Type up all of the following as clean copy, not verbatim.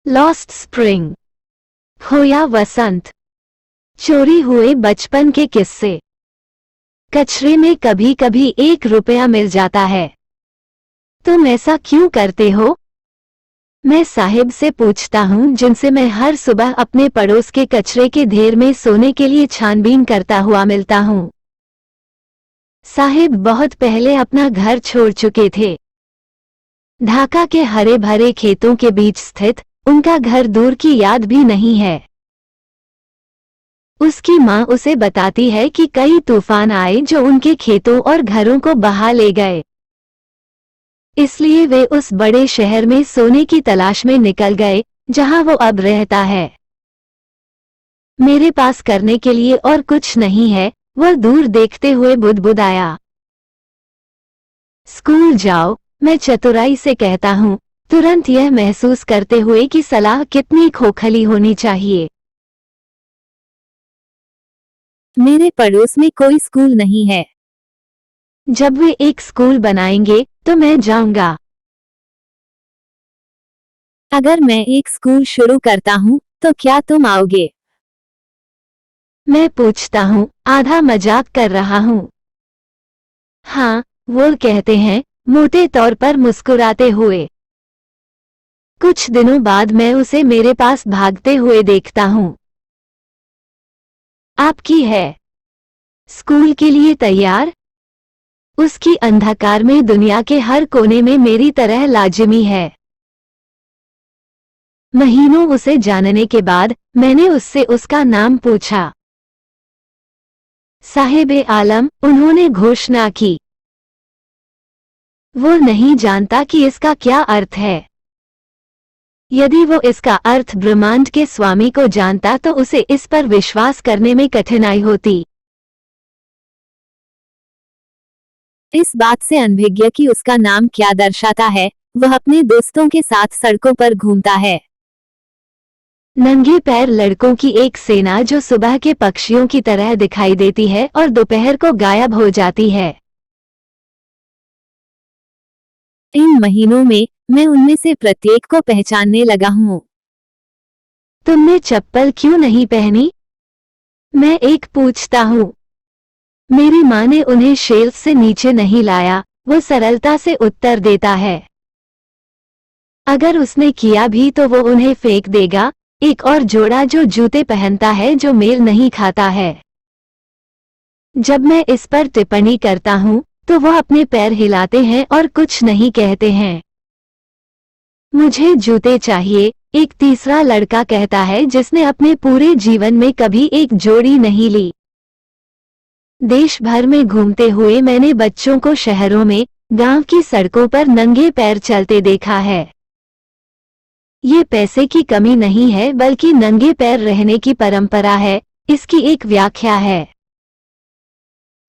Lost spring, खोया वसंत, चोरी हुए बचपन के किस्से। कचरे में कभी कभी 1 रुपया मिल जाता है। तुम ऐसा क्यों करते हो? मैं साहिब से पूछता हूँ, जिनसे मैं हर सुबह अपने पड़ोस के कचरे के ढेर में सोने के लिए छानबीन करता हुआ मिलता हूँ। साहिब बहुत पहले अपना घर छोड़ चुके थे। ढाका के हरे भरे खेतों के बीच स्थित उनका घर दूर की याद भी नहीं है। उसकी माँ उसे बताती है कि कई तूफान आए जो उनके खेतों और घरों को बहा ले गए। इसलिए वे उस बड़े शहर में सोने की तलाश में निकल गए जहां वो अब रहता है। मेरे पास करने के लिए और कुछ नहीं है, वह दूर देखते हुए बुदबुदाया। स्कूल जाओ, मैं चतुराई से कहता हूँ, तुरंत यह महसूस करते हुए कि सलाह कितनी खोखली होनी चाहिए। मेरे पड़ोस में कोई स्कूल नहीं है। जब वे एक स्कूल बनाएंगे तो मैं जाऊंगा। अगर मैं एक स्कूल शुरू करता हूँ तो क्या तुम आओगे? मैं पूछता हूँ, आधा मजाक कर रहा हूँ। हाँ, वो कहते हैं, मोटे तौर पर मुस्कुराते हुए। कुछ दिनों बाद मैं उसे मेरे पास भागते हुए देखता हूँ। आपकी है? स्कूल के लिए तैयार? उसकी अंधकार में दुनिया के हर कोने में मेरी तरह लाजिमी है। महीनों उसे जानने के बाद मैंने उससे उसका नाम पूछा। साहिब-ए आलम, उन्होंने घोषणा की। वो नहीं जानता कि इसका क्या अर्थ है। यदि वो इसका अर्थ ब्रह्मांड के स्वामी को जानता तो उसे इस पर विश्वास करने में कठिनाई होती। इस बात से अनभिज्ञ कि उसका नाम क्या दर्शाता है, वह अपने दोस्तों के साथ सड़कों पर घूमता है। नंगे पैर लड़कों की एक सेना जो सुबह के पक्षियों की तरह दिखाई देती है और दोपहर को गायब हो जाती है। इन महीनों में मैं उनमें से प्रत्येक को पहचानने लगा हूँ। तुमने चप्पल क्यों नहीं पहनी? मैं एक पूछता हूँ। मेरी माँ ने उन्हें शेल्फ से नीचे नहीं लाया, वो सरलता से उत्तर देता है। अगर उसने किया भी तो वो उन्हें फेंक देगा। एक और जोड़ा जो जूते पहनता है जो मेल नहीं खाता है। जब मैं इस पर टिप्पणी करता हूँ तो वह अपने पैर हिलाते हैं और कुछ नहीं कहते हैं। मुझे जूते चाहिए, एक तीसरा लड़का कहता है जिसने अपने पूरे जीवन में कभी एक जोड़ी नहीं ली। देश भर में घूमते हुए मैंने बच्चों को शहरों में, गांव की सड़कों पर नंगे पैर चलते देखा है। ये पैसे की कमी नहीं है बल्कि नंगे पैर रहने की परंपरा है, इसकी एक व्याख्या है।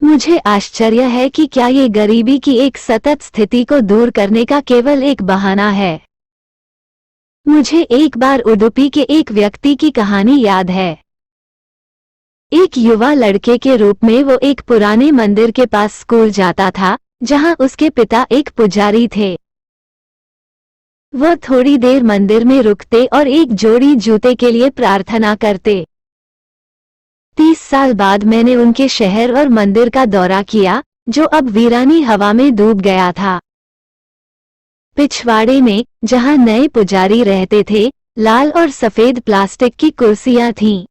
मुझे आश्चर्य है कि क्या ये गरीबी की एक सतत स्थिति को दूर करने का केवल एक बहाना है। मुझे एक बार उडुपी के एक व्यक्ति की कहानी याद है। एक युवा लड़के के रूप में वो एक पुराने मंदिर के पास स्कूल जाता था, जहां उसके पिता एक पुजारी थे। वह थोड़ी देर मंदिर में रुकते और एक जोड़ी जूते के लिए प्रार्थना करते। 30 साल बाद मैंने उनके शहर और मंदिर का दौरा किया, जो अब वीरानी हवा में डूब गया था। पिछवाड़े में, जहां नए पुजारी रहते थे, लाल और सफेद प्लास्टिक की कुर्सियां थीं।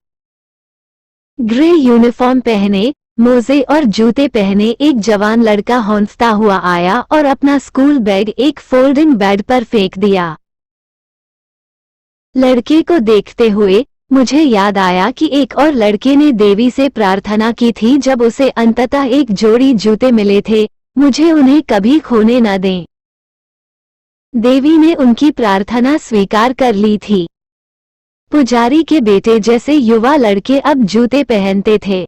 ग्रे यूनिफॉर्म पहने, मोजे और जूते पहने एक जवान लड़का हौंफता हुआ आया और अपना स्कूल बैग एक फोल्डिंग बेड पर फेंक दिया। लड़के को देखते हुए मुझे याद आया कि एक और लड़के ने देवी से प्रार्थना की थी जब उसे अंततः एक जोड़ी जूते मिले थे, मुझे उन्हें कभी खोने न दें। देवी ने उनकी प्रार्थना स्वीकार कर ली थी। पुजारी के बेटे जैसे युवा लड़के अब जूते पहनते थे।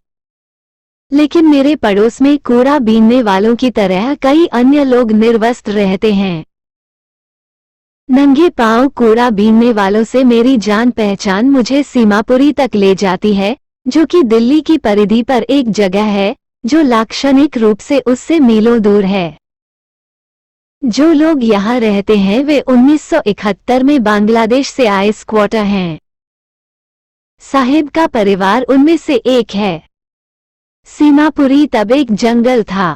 लेकिन मेरे पड़ोस में कूड़ा बीनने वालों की तरह कई अन्य लोग निर्वस्त्र रहते हैं। नंगे पांव कूड़ा बीनने वालों से मेरी जान पहचान मुझे सीमापुरी तक ले जाती है, जो कि दिल्ली की परिधि पर एक जगह है जो लाक्षणिक रूप से उससे मीलों दूर है। जो लोग यहाँ रहते हैं वे 1971 में बांग्लादेश से आए स्क्वाटर हैं। साहिब का परिवार उनमें से एक है। सीमापुरी तब एक जंगल था।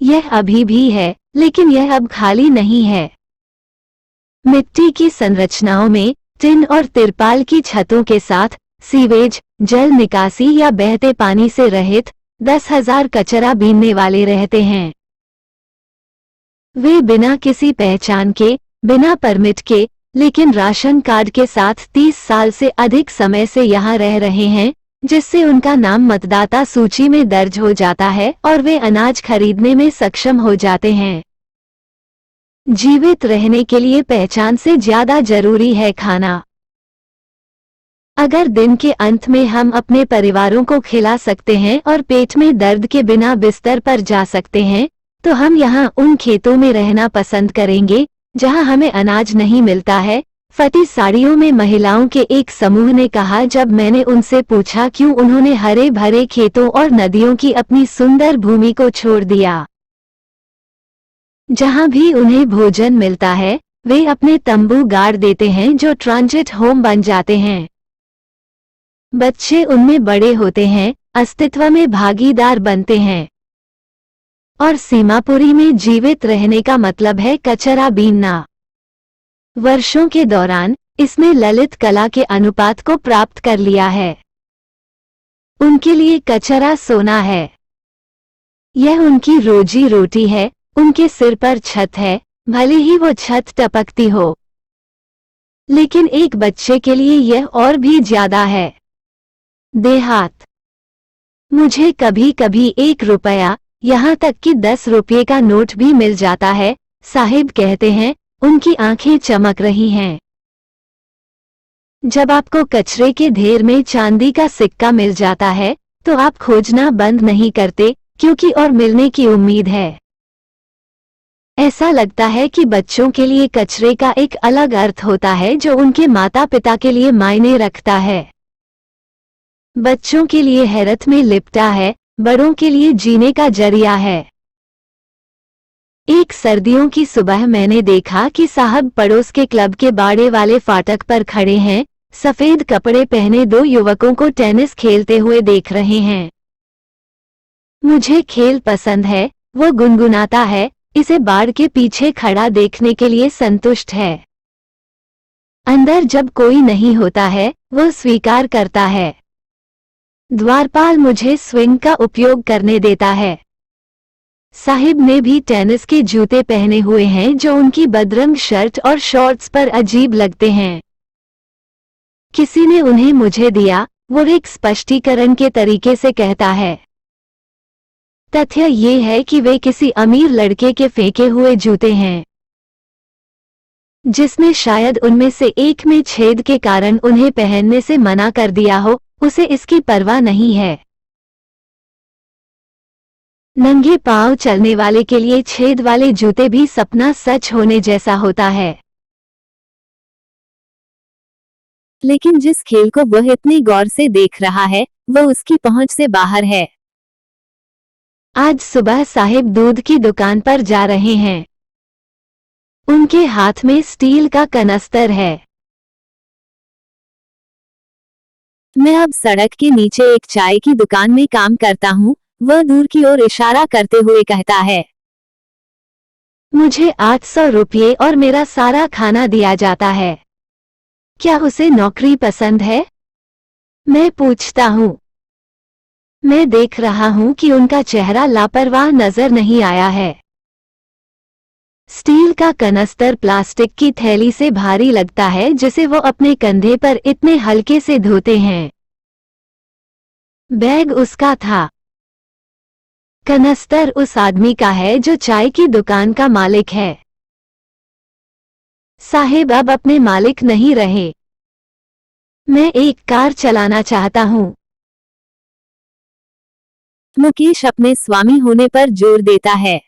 यह अभी भी है, लेकिन यह अब खाली नहीं है। मिट्टी की संरचनाओं में टिन और तिरपाल की छतों के साथ सीवेज, जल निकासी या बहते पानी से रहित 10,000 कचरा बीनने वाले रहते हैं। वे बिना किसी पहचान के, बिना परमिट के, लेकिन राशन कार्ड के साथ 30 साल से अधिक समय से यहाँ रह रहे हैं, जिससे उनका नाम मतदाता सूची में दर्ज हो जाता है और वे अनाज खरीदने में सक्षम हो जाते हैं। जीवित रहने के लिए पहचान से ज्यादा जरूरी है खाना। अगर दिन के अंत में हम अपने परिवारों को खिला सकते हैं और पेट में दर्द के बिना बिस्तर पर जा सकते हैं, तो हम यहाँ उन खेतों में रहना पसंद करेंगे जहाँ हमें अनाज नहीं मिलता है। फटी साड़ियों में महिलाओं के एक समूह ने कहा जब मैंने उनसे पूछा क्यों उन्होंने हरे भरे खेतों और नदियों की अपनी सुंदर भूमि को छोड़ दिया। जहाँ भी उन्हें भोजन मिलता है वे अपने तंबू गाड़ देते हैं जो ट्रांजिट होम बन जाते हैं। बच्चे उनमें बड़े होते हैं, अस्तित्व में भागीदार बनते हैं। और सीमापुरी में जीवित रहने का मतलब है कचरा बीनना। वर्षों के दौरान इसने ललित कला के अनुपात को प्राप्त कर लिया है। उनके लिए कचरा सोना है। यह उनकी रोजी रोटी है। उनके सिर पर छत है, भले ही वो छत टपकती हो, लेकिन एक बच्चे के लिए यह और भी ज्यादा है। देहात। मुझे कभी कभी 1 रुपया, यहाँ तक कि 10 रुपये का नोट भी मिल जाता है, साहिब कहते हैं। उनकी आंखें चमक रही हैं। जब आपको कचरे के ढेर में चांदी का सिक्का मिल जाता है तो आप खोजना बंद नहीं करते, क्योंकि और मिलने की उम्मीद है। ऐसा लगता है कि बच्चों के लिए कचरे का एक अलग अर्थ होता है जो उनके माता पिता के लिए मायने रखता है। बच्चों के लिए हैरत में लिपटा है, बड़ों के लिए जीने का जरिया है। एक सर्दियों की सुबह मैंने देखा कि साहब पड़ोस के क्लब के बाड़े वाले फाटक पर खड़े हैं, सफेद कपड़े पहने 2 युवकों को टेनिस खेलते हुए देख रहे हैं। मुझे खेल पसंद है, वो गुनगुनाता है, इसे बाड़ के पीछे खड़ा देखने के लिए संतुष्ट है। अंदर जब कोई नहीं होता है वो स्वीकार करता है। द्वारपाल मुझे स्विंग का उपयोग करने देता है। साहिब ने भी टेनिस के जूते पहने हुए हैं जो उनकी बदरंग शर्ट और शॉर्ट्स पर अजीब लगते हैं। किसी ने उन्हें मुझे दिया, वो एक स्पष्टीकरण के तरीके से कहता है। तथ्य ये है कि वे किसी अमीर लड़के के फेंके हुए जूते हैं, जिसने शायद उनमें से एक में छेद के कारण उन्हें पहनने से मना कर दिया हो। उसे इसकी परवाह नहीं है। नंगे पांव चलने वाले के लिए छेद वाले जूते भी सपना सच होने जैसा होता है। लेकिन जिस खेल को वह इतनी गौर से देख रहा है वह उसकी पहुंच से बाहर है। आज सुबह साहिब दूध की दुकान पर जा रहे हैं। उनके हाथ में स्टील का कनस्तर है। मैं अब सड़क के नीचे एक चाय की दुकान में काम करता हूँ, वह दूर की ओर इशारा करते हुए कहता है। मुझे 800 रुपये और मेरा सारा खाना दिया जाता है। क्या उसे नौकरी पसंद है? मैं पूछता हूँ। मैं देख रहा हूँ कि उनका चेहरा लापरवाह नजर नहीं आया है। स्टील का कनस्तर प्लास्टिक की थैली से भारी लगता है जिसे वो अपने कंधे पर इतने हल्के से धोते हैं। बैग उसका था। कनस्तर उस आदमी का है जो चाय की दुकान का मालिक है। साहिब अब अपने मालिक नहीं रहे। मैं एक कार चलाना चाहता हूँ। मुकेश अपने स्वामी होने पर जोर देता है।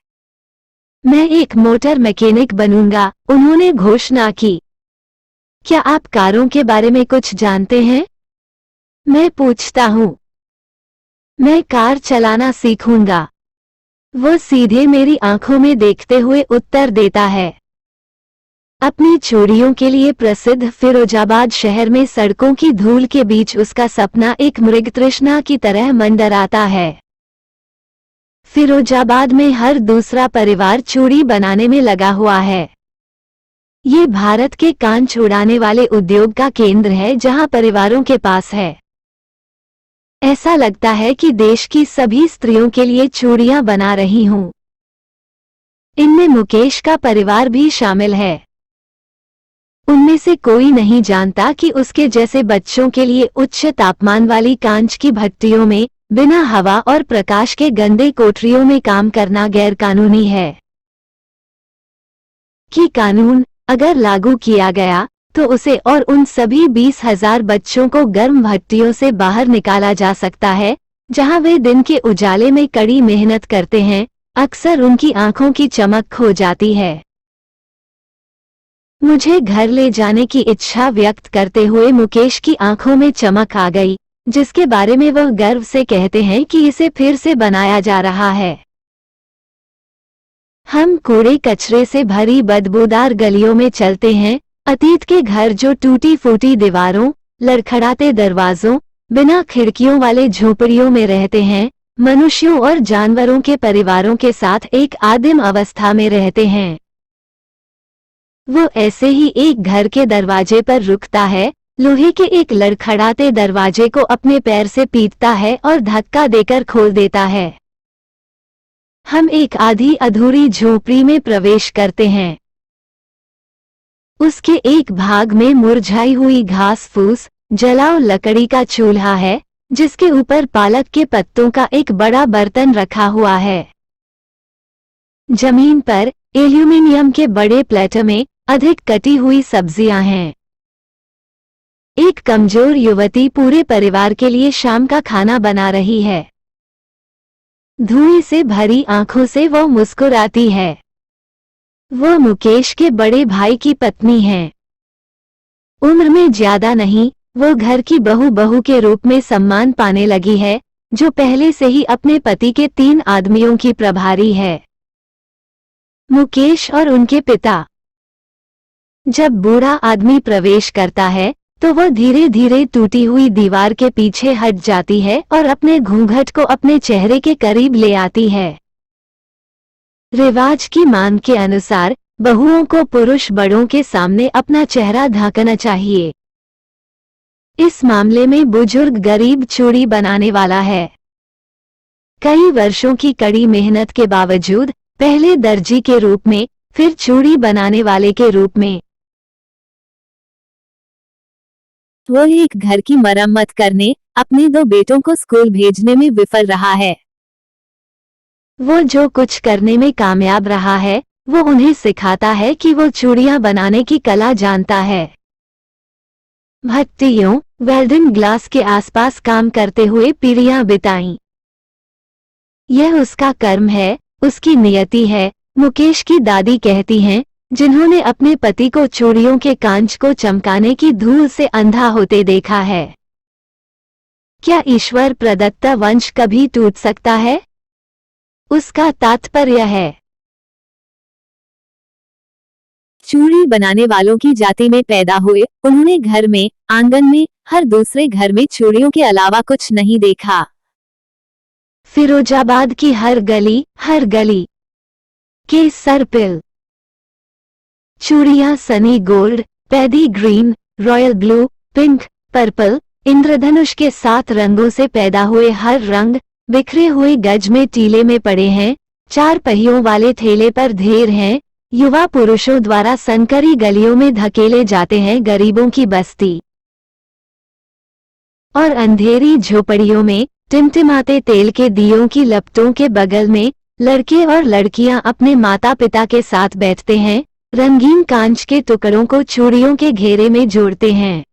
मैं एक मोटर मैकेनिक बनूंगा, उन्होंने घोषणा की। क्या आप कारों के बारे में कुछ जानते हैं? मैं पूछता हूँ। मैं कार चलाना सीखूंगा। वो सीधे मेरी आंखों में देखते हुए उत्तर देता है। अपनी चोरियों के लिए प्रसिद्ध फिरोजाबाद शहर में सड़कों की धूल के बीच उसका सपना एक मृगतृष्णा की तरह मंडराता है। फिरोजाबाद में हर दूसरा परिवार चूड़ी बनाने में लगा हुआ है। ये भारत के कान छुड़ाने वाले उद्योग का केंद्र है जहां परिवारों के पास है। ऐसा लगता है कि देश की सभी स्त्रियों के लिए चूड़ियां बना रही हूं। इनमें मुकेश का परिवार भी शामिल है। उनमें से कोई नहीं जानता कि उसके जैसे बच्चों के लिए उच्च तापमान वाली कांच की भट्टियों में बिना हवा और प्रकाश के गंदे कोठरियों में काम करना गैरकानूनी है। कि कानून अगर लागू किया गया तो उसे और उन सभी 20,000 बच्चों को गर्म भट्टियों से बाहर निकाला जा सकता है जहां वे दिन के उजाले में कड़ी मेहनत करते हैं। अक्सर उनकी आंखों की चमक खो जाती है। मुझे घर ले जाने की इच्छा व्यक्त करते हुए मुकेश की आंखों में चमक आ गई, जिसके बारे में वह गर्व से कहते हैं कि इसे फिर से बनाया जा रहा है। हम कूड़े कचरे से भरी बदबूदार गलियों में चलते हैं। अतीत के घर जो टूटी फूटी दीवारों, लड़खड़ाते दरवाजों, बिना खिड़कियों वाले झोपड़ियों में रहते हैं, मनुष्यों और जानवरों के परिवारों के साथ एक आदिम अवस्था में रहते हैं। वो ऐसे ही एक घर के दरवाजे पर रुकता है, लोहे के एक लड़खड़ाते दरवाजे को अपने पैर से पीटता है और धक्का देकर खोल देता है। हम एक आधी अधूरी झोपड़ी में प्रवेश करते हैं। उसके एक भाग में मुरझाई हुई घास फूस, जलाओ लकड़ी का चूल्हा है, जिसके ऊपर पालक के पत्तों का एक बड़ा बर्तन रखा हुआ है। जमीन पर एल्यूमीनियम के बड़े प्लेटों में अधिक कटी हुई सब्जियां हैं। एक कमजोर युवती पूरे परिवार के लिए शाम का खाना बना रही है। धुएं से भरी आंखों से वो मुस्कुराती है। वो मुकेश के बड़े भाई की पत्नी है। उम्र में ज्यादा नहीं, वो घर की बहू के रूप में सम्मान पाने लगी है, जो पहले से ही अपने पति के 3 आदमियों की प्रभारी है। मुकेश और उनके पिता। जब बूढ़ा आदमी प्रवेश करता है तो वह धीरे धीरे टूटी हुई दीवार के पीछे हट जाती है और अपने घूंघट को अपने चेहरे के करीब ले आती है। रिवाज की मांग के अनुसार बहुओं को पुरुष बड़ों के सामने अपना चेहरा ढकना चाहिए। इस मामले में बुजुर्ग गरीब चूड़ी बनाने वाला है। कई वर्षों की कड़ी मेहनत के बावजूद पहले दर्जी के रूप में, फिर चूड़ी बनाने वाले के रूप में वह एक घर की मरम्मत करने, अपने 2 बेटों को स्कूल भेजने में विफल रहा है। वो जो कुछ करने में कामयाब रहा है, वो उन्हें सिखाता है कि वो चूड़ियां बनाने की कला जानता है। भट्टियों, वेल्डिंग ग्लास के आसपास काम करते हुए पीढ़ियां बिताईं। यह उसका कर्म है, उसकी नियति है, मुकेश की दादी कहती हैं, जिन्होंने अपने पति को चूड़ियों के कांच को चमकाने की धूल से अंधा होते देखा है। क्या ईश्वर प्रदत्त वंश कभी टूट सकता है? उसका तात्पर्य है चूड़ी बनाने वालों की जाति में पैदा हुए, उन्होंने घर में, आंगन में, हर दूसरे घर में चूड़ियों के अलावा कुछ नहीं देखा। फिरोजाबाद की हर गली के सर्पिल चूड़ियां sunny gold, paddy green, royal blue, pink, purple, इंद्रधनुष के 7 रंगों से पैदा हुए हर रंग बिखरे हुए गज में टीले में पड़े हैं। 4 पहियों वाले ठेले पर ढेर हैं। युवा पुरुषों द्वारा सनकरी गलियों में धकेले जाते हैं गरीबों की बस्ती। और अंधेरी झोपड़ियों में टिमटिमाते तेल के दियों की लपटों के बगल में लड़के और लड़कियां अपने माता पिता के साथ बैठते हैं, रंगीन कांच के टुकड़ों को चूड़ियों के घेरे में जोड़ते हैं।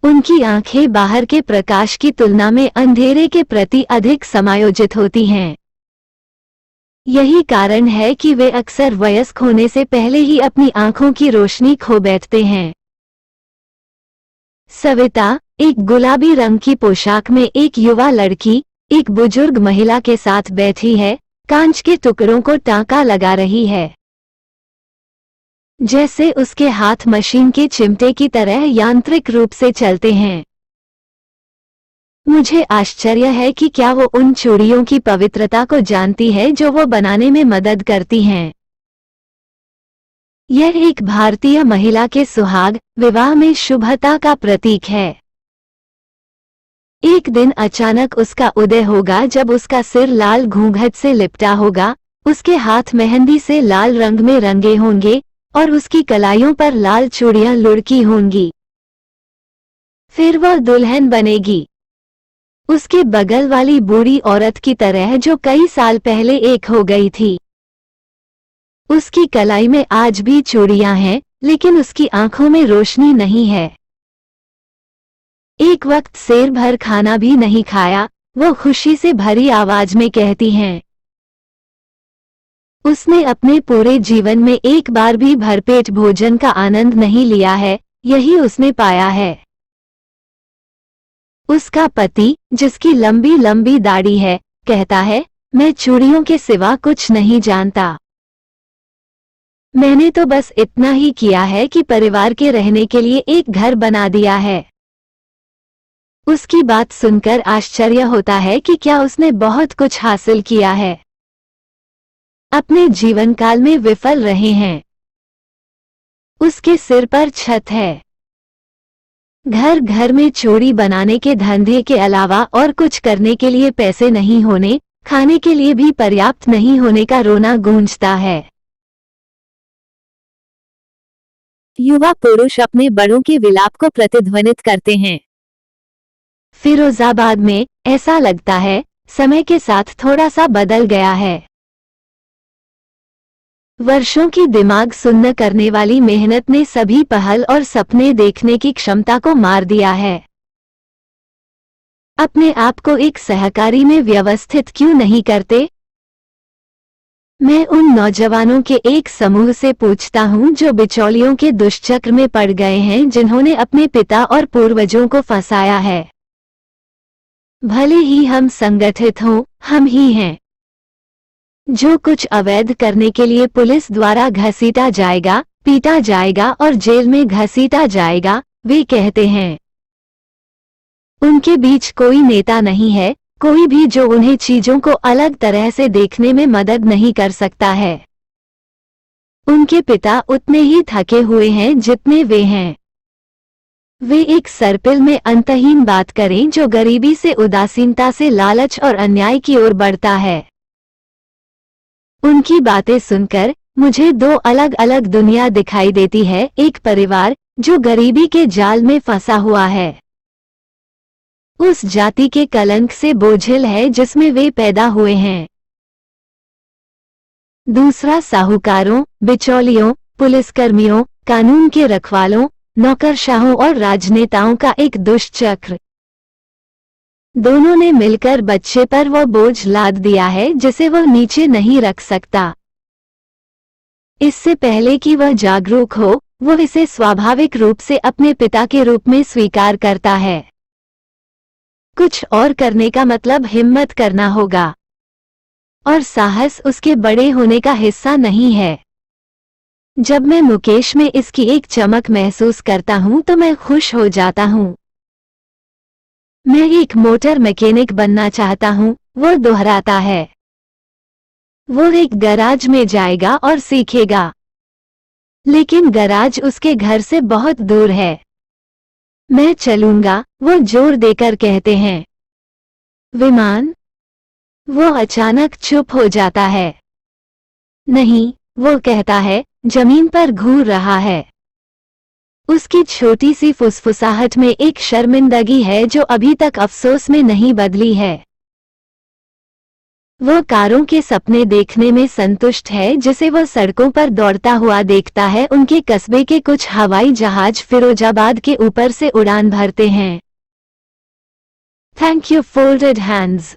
उनकी आंखें बाहर के प्रकाश की तुलना में अंधेरे के प्रति अधिक समायोजित होती हैं। यही कारण है कि वे अक्सर वयस्क होने से पहले ही अपनी आंखों की रोशनी खो बैठते हैं। सविता, एक गुलाबी रंग की पोशाक में एक युवा लड़की, एक बुजुर्ग महिला के साथ बैठी है, कांच के टुकड़ों को टांका लगा रही है, जैसे उसके हाथ मशीन के चिमटे की तरह यांत्रिक रूप से चलते हैं। मुझे आश्चर्य है कि क्या वो उन चूड़ियों की पवित्रता को जानती है जो वो बनाने में मदद करती हैं। यह एक भारतीय महिला के सुहाग विवाह में शुभता का प्रतीक है। एक दिन अचानक उसका उदय होगा जब उसका सिर लाल घूंघट से लिपटा होगा, उसके हाथ मेहंदी से लाल रंग में रंगे होंगे और उसकी कलाइयों पर लाल चूड़ियां लुढ़की होंगी। फिर वह दुल्हन बनेगी, उसके बगल वाली बूढ़ी औरत की तरह जो कई साल पहले एक हो गई थी। उसकी कलाई में आज भी चूड़ियां हैं, लेकिन उसकी आंखों में रोशनी नहीं है। एक वक्त शेर भर खाना भी नहीं खाया, वो खुशी से भरी आवाज में कहती हैं। उसने अपने पूरे जीवन में एक बार भी भरपेट भोजन का आनंद नहीं लिया है, यही उसने पाया है। उसका पति, जिसकी लंबी लंबी दाढ़ी है, कहता है, मैं चूड़ियों के सिवा कुछ नहीं जानता। मैंने तो बस इतना ही किया है कि परिवार के रहने के लिए एक घर बना दिया है। उसकी बात सुनकर आश्चर्य होता है कि क्या उसने बहुत कुछ हासिल किया है। अपने जीवन काल में विफल रहे हैं। उसके सिर पर छत है। घर घर में चूड़ी बनाने के धंधे के अलावा और कुछ करने के लिए पैसे नहीं होने, खाने के लिए भी पर्याप्त नहीं होने का रोना गूंजता है। युवा पुरुष अपने बड़ों के विलाप को प्रतिध्वनित करते हैं। फिरोजाबाद में ऐसा लगता है समय के साथ थोड़ा सा बदल गया है। वर्षों की दिमाग सुन्न करने वाली मेहनत ने सभी पहल और सपने देखने की क्षमता को मार दिया है। अपने आप को एक सहकारी में व्यवस्थित क्यों नहीं करते? मैं उन नौजवानों के एक समूह से पूछता हूं जो बिचौलियों के दुष्चक्र में पड़ गए हैं, जिन्होंने अपने पिता और पूर्वजों को फंसाया है। भले ही हम संगठित हों, हम ही हैं। जो कुछ अवैध करने के लिए पुलिस द्वारा घसीटा जाएगा, पीटा जाएगा और जेल में घसीटा जाएगा, वे कहते हैं। उनके बीच कोई नेता नहीं है, कोई भी जो उन्हें चीजों को अलग तरह से देखने में मदद नहीं कर सकता है। उनके पिता उतने ही थके हुए हैं जितने वे हैं। वे एक सर्पिल में अंतहीन बात करें जो गरीबी से, उदासीनता से, लालच और अन्याय की ओर बढ़ता है। उनकी बातें सुनकर मुझे दो अलग अलग दुनिया दिखाई देती है। एक परिवार जो गरीबी के जाल में फंसा हुआ है, उस जाति के कलंक से बोझिल है जिसमें वे पैदा हुए हैं। दूसरा साहूकारों, बिचौलियों, पुलिसकर्मियों, कानून के रखवालों, नौकरशाहों और राजनेताओं का एक दुष्चक्र। दोनों ने मिलकर बच्चे पर वो बोझ लाद दिया है जिसे वह नीचे नहीं रख सकता। इससे पहले कि वह जागरूक हो, वो इसे स्वाभाविक रूप से अपने पिता के रूप में स्वीकार करता है। कुछ और करने का मतलब हिम्मत करना होगा, और साहस उसके बड़े होने का हिस्सा नहीं है। जब मैं मुकेश में इसकी एक चमक महसूस करता हूं तो मैं खुश हो जाता हूं। मैं एक मोटर मैकेनिक बनना चाहता हूं, वो दोहराता है। वो एक गैराज में जाएगा और सीखेगा, लेकिन गैराज उसके घर से बहुत दूर है। मैं चलूंगा, वो जोर देकर कहते हैं। विमान? वो अचानक चुप हो जाता है। नहीं, वो कहता है, जमीन पर घूर रहा है। उसकी छोटी सी फुसफुसाहट में एक शर्मिंदगी है जो अभी तक अफसोस में नहीं बदली है। वो कारों के सपने देखने में संतुष्ट है जिसे वो सड़कों पर दौड़ता हुआ देखता है। उनके कस्बे के कुछ हवाई जहाज फिरोजाबाद के ऊपर से उड़ान भरते हैं। Thank you, folded hands.